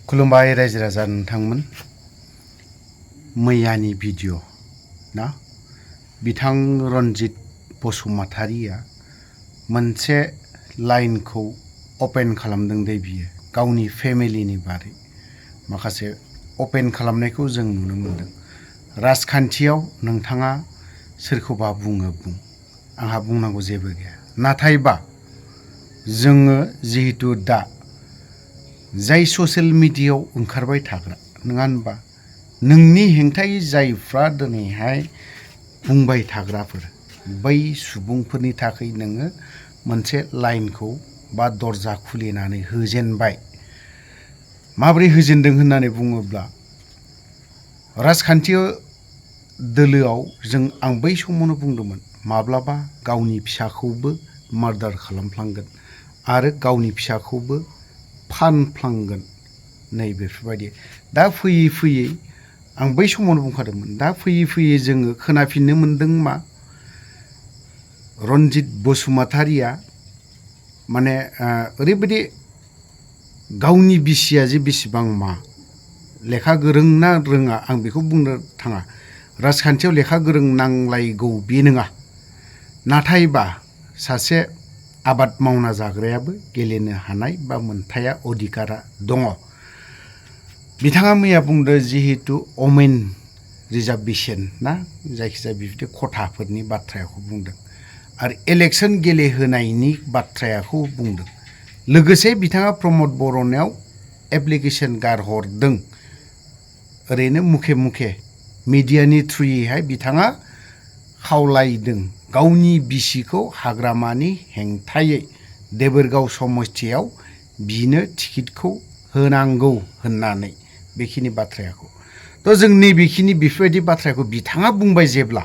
खुलुमबाय रायजो राजा नोंथांमोन मैयानि भिडिअ ना बिथां रनजित बसुमतारिया मोनसे लाइनखौ ओपन खालामदों दे बियो गावनि फेमिलिनि बारै माखासे ओपन खालामनायखौ जों नुनो मोनदों। राजखान्थियाव नोंथाङा सोरखौबा बुङो बुं, आंहा बुंनांगौ जेबो गैया। नाथायबा जोङो जिहेतु दा जाय ससियेल मिडियायाव ओंखारबाय थाग्रा नङा होनबा, नोंनि हेंथायै जायफ्रा दिनैहाय बुंबाय थाग्राफोर बै सुबुंफोरनि थाखाय नोङो मोनसे लाइनखौ बा दरजा खुलिनानै होजेनबाय। माबोरै होजेनदों होननानै बुङोब्ला राजखान्थि दोलोआव आं बै समावनो बुंदोंमोन माब्लाबा गावनि फिसाखौबो मार्डार खालामफ्लांगोन आरो गावनि फिसाखौबो फानफ्लांगोन नैबेफोरबायदि। दा फैयै फैयै आं बै समावनो बुंखादोंमोन, दा फैयै फैयै जोङो खोनाफिननो मोन्दों मा रनजित बसुमतारिया माने ओरैबायदि गावनि बिसिया जे बेसेबां मा लेखा गोरों ना रोङा आं बेखौ बुंनो थाङा। राजखान्थियाव लेखा गोरों नांलायगौ बे नङा, नाथायबा सासे आबाद मावना जाग्रायाबो गेलेनो हानाय बा मोनथाया अधिकारा दङ। बिथाङा मैया बुंदों जिहेतु अमेन रिजार्भेसन ना जायखिजाया बिबायदि खथाफोरनि बाथ्राखौ बुंदों आरो इलेक्सन गेलेहोनायनि बाथ्राखौ बुंदों। लोगोसे बिथाङा प्रमद बर'नायाव एप्लिकेसन गारहरदों। ओरैनो मुखे मुखे मिडियानि थ्रुयैहाय बिथाङा खावलायदों गावनि बिसिखौ हाग्रामानि हेंथायै देबोरगाव समस्थियाव बिनो टिकेटखौ होनांगौ होननानै बेखिनि बाथ्राखौ। जों नैबेखिनि बेफोरबायदि बाथ्राखौ बिथाङा बुंबाय जेब्ला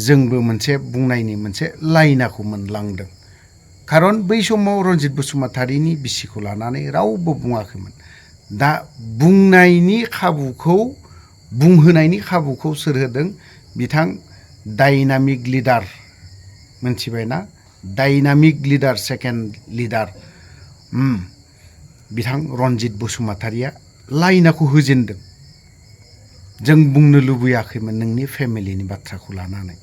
जोंबो मोनसे बुंनायनि मोनसे लाइनाखौ मोनलांदों। खारन बै समाव रनजित बसुमतारिनि बिसिखौ लानानै रावबो बुङाखैमोन। दा बुंनायनि खाबुखौ बुंहोनायनि खाबुखौ सोर होदों? बिथां डायनामिक लिडार, मोनथिबायना? डायनामिक लिडार, सेकेन्ड लिडार बिथां रनजित बसुमतारिया लाइनाखौ होजेनदों। जों बुंनो लुबैयाखैमोन नोंनि फेमिलिनि बाथ्राखौ लानानै।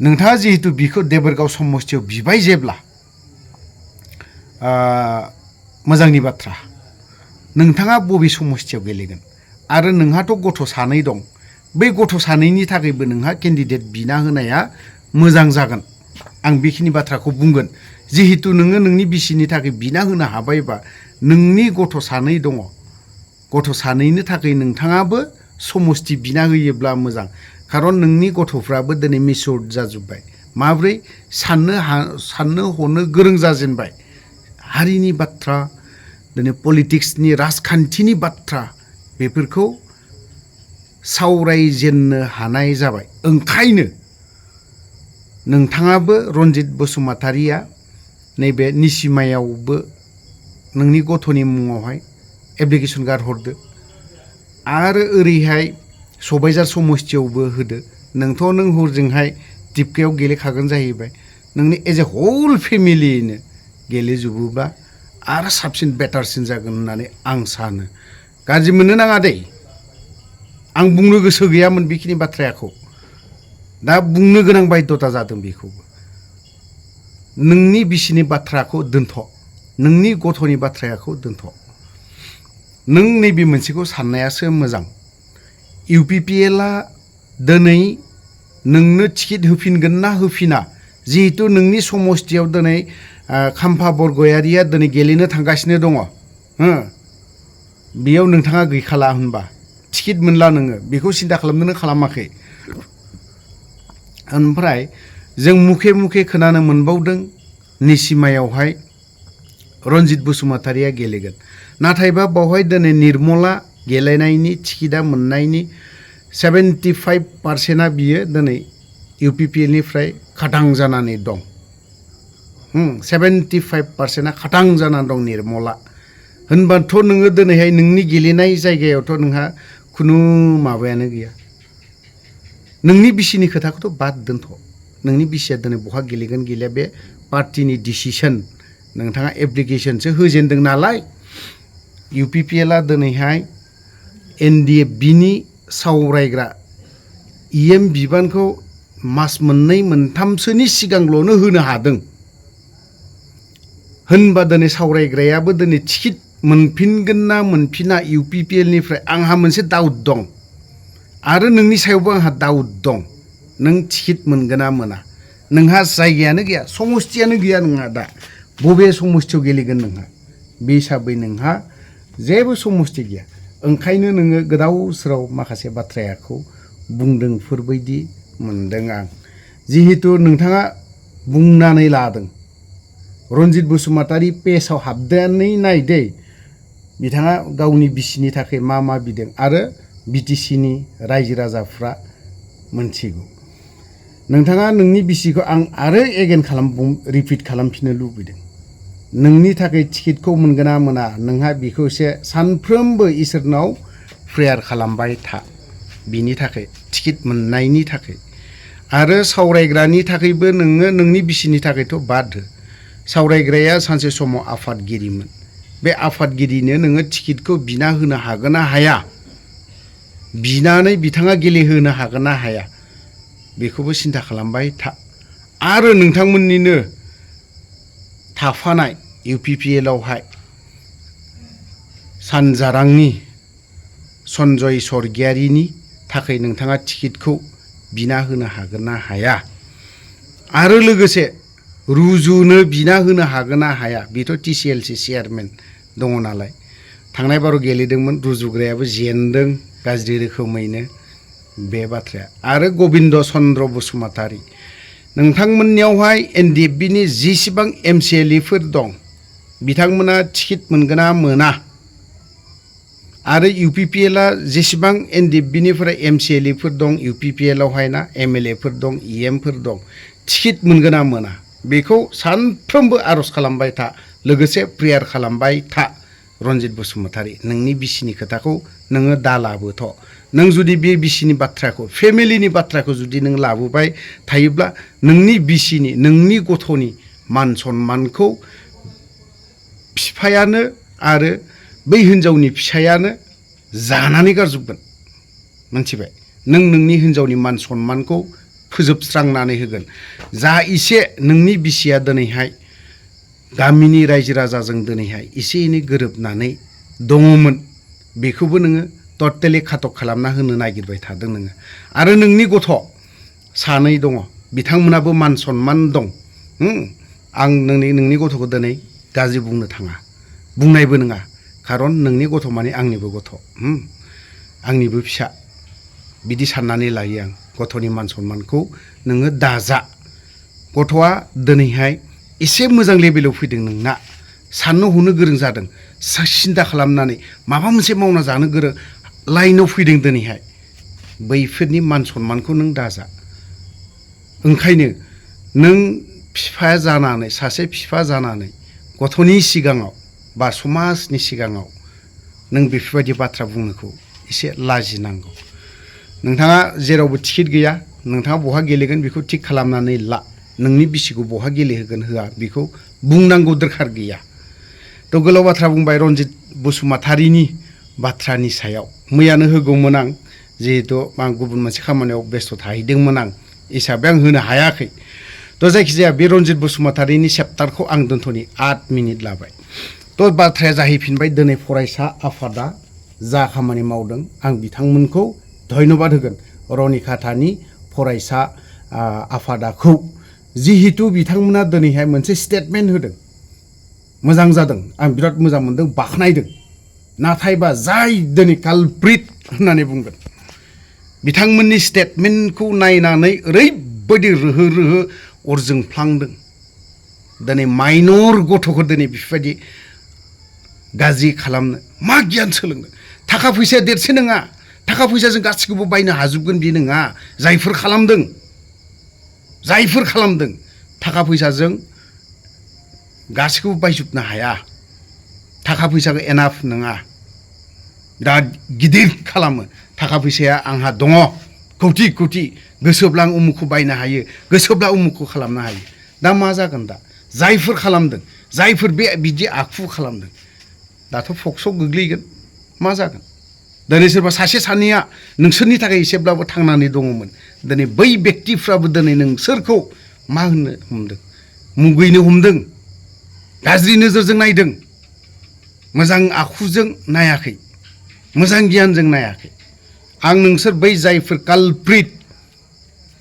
नोंथाङा जिहेतु बिखौ देबोरगाव समस्थियाव बिबाय जेब्ला मोजांनि बाथ्रा, नोंथाङा बबे समस्थियाव गेलेगोन आरो नोंहाथ' गथ' सानै दं। बै गथ' सानैनि थाखायबो नोंहा केन्डिडेट बिना होनाया मोजां जागोन। आं बेखिनि बाथ्राखौ बुंगोन। जिहेतु नोङो नोंनि बिसिनि थाखाय बिना होनो हाबायबा नोंनि गथ' सानै दङ, गथ' सानैनि थाखाय नोंथाङाबो समस्ति बिना होयोब्ला मोजां। खारन नोंनि गथ'फ्राबो दिनै मिसुर जाजोब्बाय। माब्रै साननो हनो गोरों जाजेनबाय। हारिनि बाथ्रा, दिनै पलिटिक्सनि राजखान्थिनि बाथ्रा बेफोरखौ सावरायजेननो हानाय जाबाय। ओंखायनो नोंथाङाबो रनजित बसुमतारिया नैबे निसिमायावबो नोंनि गथ'नि मुङावहाय एप्लिकेसन गारहरदो आरो ओरैहाय सबायझार समस्थियावबो होदो। नों हरजोंहाय दिपकायाव गेलेखागोन जाहैबाय। नोंनि एज ए हल फेमिलियैनो गेलेजोबोबा आरो साबसिन बेटारसिन जागोन होननानै आं सानो। गाज्रि मोननो नाङा दै, आं बुंनो गोसो गैयामोन बेखिनि बाथ्राखौ। दा बुंनो गोनां बायधता जादों बेखौबो। नोंनि बिसिनि बाथ्राखौ दोनथ', नोंनि गथ'नि बाथ्राखौ दोनथ'। नों नैबे मोनसेखौ साननायासो मोजां। UPPLआ दिनै नोंनो टिकेट होफिनगोन ना होफिना? जिहेतु नोंनि समस्थियाव दिनै खाम्फा बरगयारिया दिनै गेलेनो थांगासिनो दङ। बेयाव नोंथाङा गैखाला होनबा टिकेट मोनला नोङो, बेखौ सिन्था खालामदोंना खालामाखै? ओमफ्राय जों मुखे मुखे खोनानो मोनबावदों निसिमायावहाय रनजित बसुमतारिया गेलेगोन। नाथायबा बावहाय दिनै निर्मला गेलेनायनि टिकेटआ मोननायनि 75% बियो दिनै UPPLनिफ्राय खाथां जानानै दं। 75% खाथां जानानै दं निर्मला। होनबाथ' नोङो दिनैहाय नोंनि गेलेनाय जायगायावथ' नोंहा खुनु माबायानो गैया। नोंनि बिसिनि खोथाखौथ' बाद दोनथ'। नोंनि बिसिया दिनै बहा गेलेगोन गेलेया बे पार्टिनि डिसिसन। नोंथाङा एप्लिकेसनसो होजेनदों नालाय UPPLआ दिनैहाय NDFBनि सावरायग्रा EM बिबानखौ मास मोननै मोनथामसोनि सिगांल'नो होनो हादों होनबा दिनै सावरायग्रायाबो दिनै टिकेट मोनफिनगोन ना मोनफिना UPPLनिफ्राय आंहा मोनसे डाउट दं आरो नोंनि सायावबो आंहा डाउट दं नों टिकेट मोनगोन ना मोना नोंहा जायगायानो गैया समस्थियानो गैया नोंहा दा बबे समस्थियाव गेलेगोन नोंहा बे हिसाबै नोंहा जेबो समस्थि गैया ओंखायनो नोङो गोदाव सोराव माखासे बाथ्राखौ बुंदोंफोरबायदि मोनदों आं जिहेतु नोंथाङा बुंनानै लादों रन्जित बसुमतारी पेजआव हाबनानै नायदे बिथाङा गावनि बिसिनि थाखाय मा मा बिदों आरो BTCनि रायजो राजाफ्रा मोनथिगौ नोंथाङा नोंनि बिसिखौ आं आरो एगेन रिपिट खालामफिननो लुबैदों नोंनि थाखाय टिकेटखौ मोनगोन ना मोना नोंहा बेखौ एसे सानफ्रोमबो इसोरनाव प्रेयार खालामबाय था बिनि थाखाय टिकेट मोननायनि थाखाय आरो सावरायग्रानि थाखायबो नोङो नोंनि बिसिनि थाखायथ' बाद हो सावरायग्राया सानसे समाव आफादगिरिमोन बे आफादगिरिनो नोङो टिकेटखौ बिना होनो हागोन ना हाया बिनानै बिथाङा गेलेहोनो हागोन ना हाया बेखौबो सिन्था खालामबाय था आरो नोंथांमोननिनो थाफानाय UPPLआवहाय सानजारांनि सन्जय स्वर्गियारिनि थाखाय नोंथाङा टिकेटखौ बिना होनो हागोन ना हाया आरो लोगोसे रुजुनो बिना होनो हागोन ना हाया बेथ' TCLC चेयारमेन दङ नालाय थांनाय बाराव गेलेदोंमोन रुजुग्रायाबो जेनदों गाज्रि रोखोमैनो बे बाथ्राया आरो गबिन्द चन्द्र बसुमतारी नोंथांमोननियावहाय NDFBनि जेसेबां MCLEफोर दं बिथांमोना टिकेट मोनगोन ना मोना आरो UPPLआ जेसेबां NDFBनिफ्राय MCLEफोर दं UPPLआवहाय ना MLAफोर दं EMफोर दं टिकेट मोनगोन ना मोना बेखौ सानफ्रोमबो आर'ज खालामबाय था लोगोसे प्रेयार खालामबाय था रन्जित बसुमतारी नोंनि बिसिनि खोथाखौ नोङो दा लाबोथ' नों जुदि बे बिसिनि बाथ्राखौ फेमिलिनि बाथ्राखौ जुदि नों लाबोबाय थायोब्ला नोंनि बिसिनि नोंनि गथ'नि मान सन्मानखौ बिफायानो आरो बै हिनजावनि फिसायानो जानानै गारजोबगोन मोनथिबाय नों नोंनि हिनजावनि मान सन्मानखौ फोजोबस्रांनानै होगोन जा एसे नोंनि बिसिया दिनैहाय गामिनि रायजो राजाजों दिनैहाय एसे एनै गोरोबनानै दङमोन बेखौबो नोङो टटेलि खाटक खालामना होनो नागिरबाय थादों नोङो आरो नोंनि गथ' सानै दङ बिथांमोनाबो मान सन्मान दं आं नोंनि गथ'खौ दिनै गाज्रि बुंनो थाङा बुंनायबो नङा खारन नोंनि गथ' माने आंनिबो गथ' आंनिबो फिसा बिदि साननानै लायो आं गथ'नि मान सन्मानखौ नोङो दाजा गथ'आ दिनैहाय एसे मोजां लेभेलाव फैदों नोंना साननो हनो गोरों जादों सिन्था खालामनानै माबा मोनसे मावना जानो गोरों लाइनाव फैदों दिनैहाय बैफोरनि मान सन्मानखौ नों दाजा ओंखायनो नों बिफा जानानै सासे बिफा जानानै गथ'नि सिगाङाव बा समाजनि सिगाङाव नों बेफोरबायदि बाथ्रा बुंनोखौ एसे लाजिनांगौ नोंथाङा जेरावबो टिकेट गैया नोंथाङा बहा गेलेगोन बेखौ थिग खालामनानै ला नोंनि बिसिखौ बहा गेलेहोगोन होआ बेखौ बुंनांगौ दरखार गैया थ' गोलाव बाथ्रा बुंबाय रन्जित बसुमतारीनि बाथ्रानि सायाव मैयानो होगौमोन आं जिहेथु आं गुबुन मोनसे खामानियाव बेस्थ' थाहैदोंमोन आं हिसाबै आं होनो हायाखै थ' जायखिजाया बे रन्जित बसुमतारीनि चेप्टारखौ आं दोनथ'नि 8 मिनिट लाबाय थ' बाथ्राया जाहैफिनबाय दिनै फरायसा आफादा जा खामानि मावदों आं बिथांमोनखौ धन्यबाद होगोन रनिखाथानि फरायसा आफादाखौ जिहेतु बिथांमोना दिनैहाय मोनसे स्टेटमेन्ट होदों मोजां जादों आं बिराद मोजां मोनदों बाख्नायदों नाथायबा जाय दिनै कालप्रिट होननानै बुंगोन बिथांमोननि स्टेटमेन्टखौ नायनानै ओरैबायदि रोहो रोहो अर जोंफ्लांदों दिनै माइनर गथ'खौ दिनै बेफोरबायदि गाज्रि खालामनो मा गियान सोलोंनो थाखा फैसाया देरसे नङा थाखा फैसाजों गासिखौबो बायनो हाजोबगोन बे नङा जायफोर खालामदों थाखा फैसाजों गासिखौबो बायजोबनो हाया थाखा फैसाखौ एनाफ नङा बिराद गिदिर खालामो थाखा फैसाया आंहा दङ कौटि कौटि गोसोब्ला आं उमुखखौ बायनो हायो गोसोब्ला उमुखखौ खालामनो हायो दा मा जागोन दा जायफोर खालामदों जायफोर बे बिदि आखु खालामदों दाथ' फक्सआव गोग्लैगोन मा जागोन दिनै सोरबा सासे सानैया नोंसोरनि थाखाय एसेब्लाबो थांनानै दङमोन दिनै बै बेक्तिफ्राबो दिनै नोंसोरखौ मा होननो हमदों मुगैनो हमदों गाज्रि नोजोरजों नायदों मोजां आखुजों नायाखै मोजां गियानजों नायाखै आं नोंसोर बै जायफोर कालप्रिट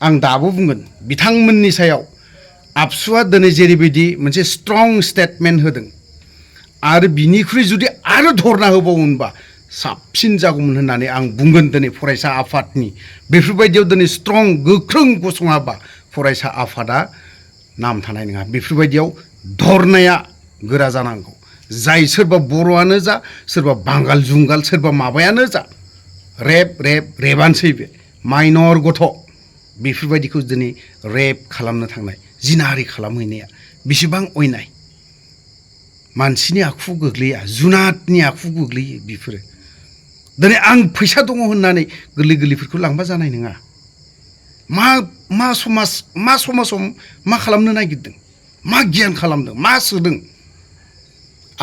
आं दाबो बुंगोन बिथांमोननि सायाव आबसुआ दिनै जेरैबायदि मोनसे स्ट्रं स्टेटमेन्ट होदों आरो बिनिख्रुइ जुदि आरो धरना होबावोमोनबा साबसिन जागौमोन होननानै आं बुंगोन दिनै फरायसा आफादनि बेफोरबायदियाव दिनै स्ट्रं गोख्रों गसङाबा फरायसा आफादा नाम थानाय नङा बेफोरबायदियाव धरनाया गोरा जानांगौ जाय सोरबा बर'आनो जा सोरबा बांगाल जुंगाल सोरबा माबायानो जा रेबानोसै बे माइनर गथ' बेफोरबायदिखौ दिनै रेप खालामनो थांनाय जिनाहारि खालामहैनाया बेसेबां अयनाय मानसिनि आखु गोग्लैया जुनादनि आखु गोग्लैयो बेफोरो दिनै आं फैसा दङ होननानै गोरलै गोरलैफोरखौ लांबा जानाय नङा मा समाजाव मा खालामनो नागिरदों मा गियान खालामदों मा सोदों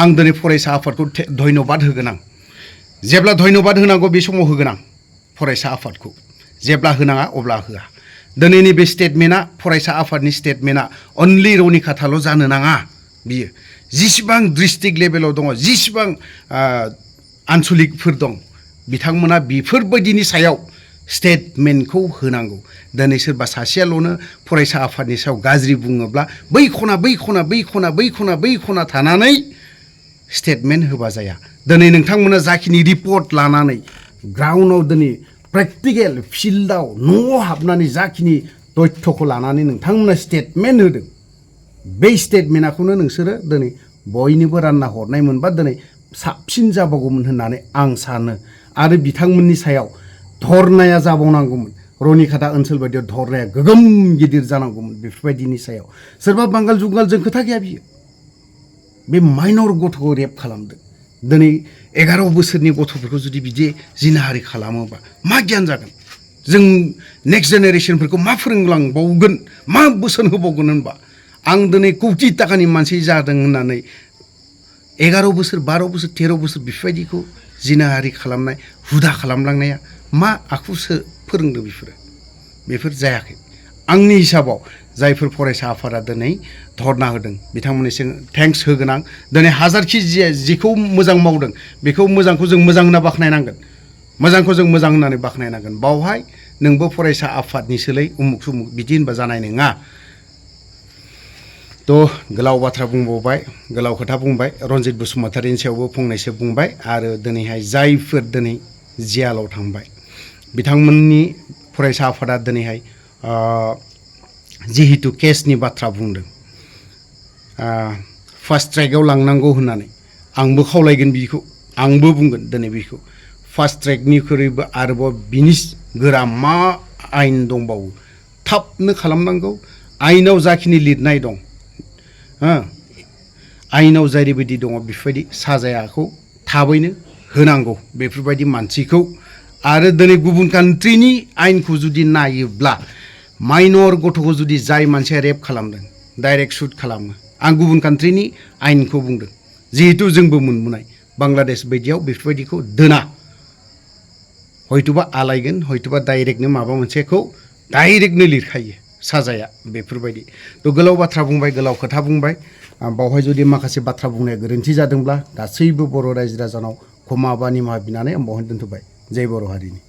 आं दिनै फरायसा आफादखौ धन्यबाद होगोन आं जेब्ला धन्यबाद होनांगौ बे समाव होगोन आं फरायसा आफादखौ जेब्ला होनाङा अब्ला होआ दिनैनि बे स्टेटमेन्टआ फरायसा आफादनि स्टेटमेन्टआ अनलि रौनिखाथाल' जानो नाङा बियो जिसिबां डिस्ट्रिक्ट लेभेलाव दङ जिसिबां आनसलिकफोर दं बिथांमोना बेफोरबायदिनि सायाव स्टेटमेन्टखौ होनांगौ दिनै सोरबा सासेयाल'नो फरायसा आफादनि सायाव गाज्रि बुङोब्ला बै खना थानानै स्टेटमेन्ट होबा जाया दिनै नोंथांमोना जाखिनि रिपर्ट लानानै ग्राउन्डआव दिनै प्रेक्टिकेल फिल्डआव न'आव हाबनानै जाखिनि तथ्यखौ लानानै नोंथांमोना स्टेटमेन्ट होदों बे स्टेटमेन्टखौनो नोंसोरो दिनै बयनिबो रानना हरनाय मोनबा दिनै साबसिन जाबावगौमोन होननानै आं सानो आरो बिथांमोननि सायाव धरनाया जाबावनांगौमोन रौनिखाता ओनसोल बायदियाव धरनाया गोगोम गिदिर जानांगौमोन बेफोरबायदिनि सायाव सोरबा बांगाल जुंगालजों खोथा गैया बियो बे माइनर गथ'खौ रेप खालामदों दिनै 11 बोसोरनि गथ'फोरखौ जुदि बिदि जिनाहारि खालामोबा मा गियान जागोन जों नेक्स्ट जेनेरेसनफोरखौ मा फोरोंलांबावगोन मा बोसोन होबावगोन होनबा आं दिनै कौटि थाखानि मानसि जादों होननानै 11 बोसोर 12 बोसोर 13 बोसोर बेफोरबायदिखौ जिनाहारि खालामनाय हुदा खालामलांनाया मा आखुसो फोरोंदों बेफोर जायाखै आंनि हिसाबाव जायफोर फरायसा आफादा दिनै धरना होदों बिथांमोननिसिम थेंक्स होगोन आं दिनै हाजारखि जिखौ मोजां मावदों बेखौ मोजांखौ जों मोजां होनना बाख्नायनांगोन मोजांखौ जों मोजां होननानै बाख्नायनांगोन बावहाय नोंबो फरायसा आफादनि सोलै उमुक सुमुक बिदि होनबा जानाय नङा थ' गोलाव बाथ्रा बुंबावबाय गोलाव खोथा बुंबाय रनजित बसुमतारीनि सायावबो फंनैसो बुंबाय आरो दिनैहाय जायफोर दिनै जेलाव थांबाय बिथांमोननि फरायसा आफादा दिनैहाय जिहेतु केसनि बाथ्रा बुंदों फार्स्ट ट्रेकआव लांनांगौ होननानै आंबो खावलायगोन बिखौ आंबो बुंगोन दिनै बिखौ फार्स्ट ट्रेकनिख्रुइबो आरोबाव बिनि गोरा मा आयेन दंबावो थाबनो खालामनांगौ आयेनाव जाखिनि लिरनाय दं आयेनाव जेरैबायदि दङ बेफोरबायदि साजायाखौ थाबैनो होनांगौ बेफोरबायदि मानसिखौ आरो दिनै गुबुन कान्ट्रिनि आयेनखौ जुदि नायोब्ला माइनर गथ'खौ जुदि जाय मानसिया रेप खालामदों डाइरेक्ट शुट खालामो आं गुबुन कान्ट्रिनि आयेनखौ बुंदों जिहेतु जोंबो मोनबोनाय बांलादेश बायदियाव बेफोरबायदिखौ दोना हयथ'बा आलायगोन हयथ'बा डाइरेक्टनो माबा मोनसेखौ डाइरेक्टनो लिरखायो साजाया बेफोरबायदि थ' गोलाव बाथ्रा बुंबाय गोलाव खोथा बुंबाय बावहाय जुदि माखासे बाथ्रा बुंनाया गोरोन्थि जादोंब्ला गासैबो बर' रायजो राजानाव क्षमा बा निमाहा बिनानै आं बावहाय दोनथ'बाय जय बर' हारिनि